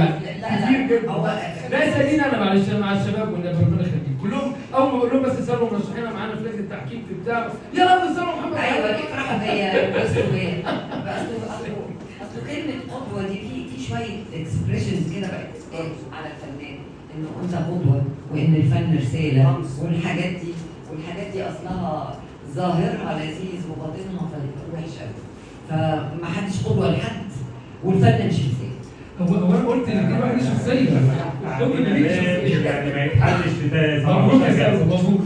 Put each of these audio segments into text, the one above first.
كتير جدا. لا اساليني انا معلش، انا مع الشباب والنبي ربنا يخليك كلهم اول ما بقول لهم بس اسالوا مرشحين معانا في لجنه التحكيم في بتاع يا رب اسالوا محمد. ايوه بيفرحوا بيا بيبصوا اصل كلمه قدوه دي في شويه اكسبريشنز كده بقت على الفنان، انه انت قدوه وان الفن رساله والحاجات دي اصلها ظاهرها لذيذ وباطنها وحش قوي، فما حدش قدوه لحد والفن مش رساله. هو انا قلت ان دي بقى دي شخصيه يعني ما يتحلش في ده. مبروك يا استاذ، مبروك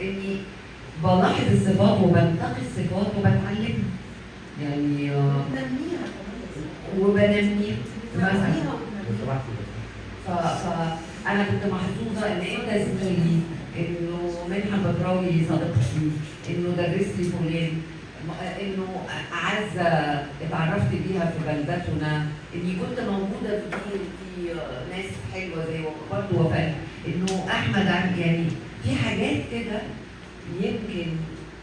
اني بلاحظ الصفات وبنتقي الصفات وبتعلمها يعني وبنميها مثلا. فانا كنت محظوظه ان انت زميلي، انه منحة بدراوي صديقتي، انه درس لي فلان، انه عزه اتعرفت بيها في بلدتنا، اني كنت موجوده في ناس حلوه زي برضه وفاء، انه احمد يعني في حاجات كده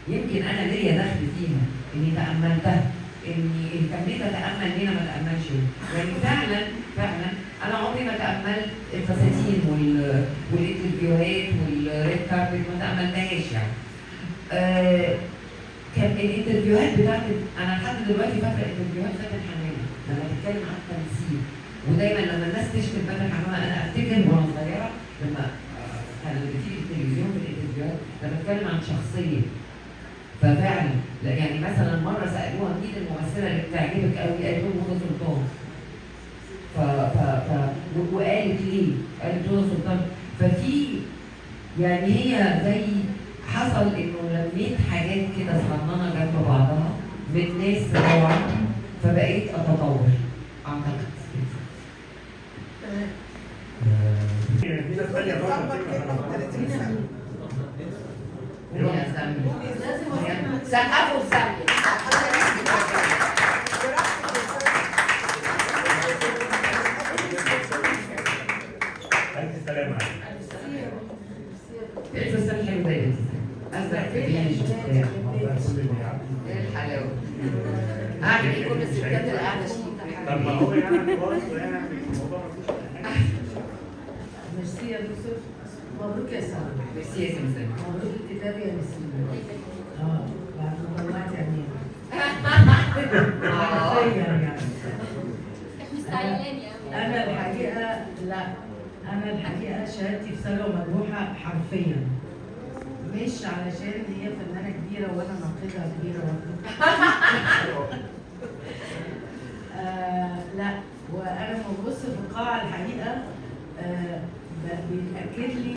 يمكن انا ليا دخل فيها، اني تاملتها، اني اهتميت اتامل هنا ما اتاملش يعني. فعلا انا عمري ما تاملت الفساتين والانترفيوهات والريد كاربت، ما تاملتهاش يعني. كان الانترفيوهات بتاعت انا لحد دلوقتي فاكره انترفيوهات فاتن حمامه لما تتكلم عن التمثيل، ودايما لما الناس تشتم فاتن حمامه انا افتكر وانا صغيره لما كان اللي بتيجي في التلفزيون في الانترفيوهات لما تتكلم عن شخصيه. ففعلا يعني مثلا مره سالوها مين الممثله اللي بتعجبك قوي؟ قالت لهم هدى سلطان. وقالت ليه؟ قالت هدى سلطان. ففي يعني هي زي حصل انه لميت حاجات كده صغننه جنب بعضها من ناس روعه، فبقيت اتطور اعتقد. في ناس ثانيه يا سامي سقفوا لسامي. ألف سلامة عليك. الفستان حلو زي الفستان ازرق في بيان الشفتات. ايه الحلاوه. اعمل ايه كل الستات اللي قاعده شيك؟ طب ما هو يعني برضه يعني الموضوع ما فيهوش حاجه. ميرسي يا دكتور، مبروك يا سامي. ميرسي يا سمسم. مبروك الكتاب يا نسيم. بعد ما طلعت عينينا. يعني. أنا الحقيقة شهادتي في سلوى مجروحة حرفيا، مش علشان هي فنانة كبيرة وأنا ناقدة كبيرة لا، وأنا لما ببص في القاعة الحقيقة بيتأكد لي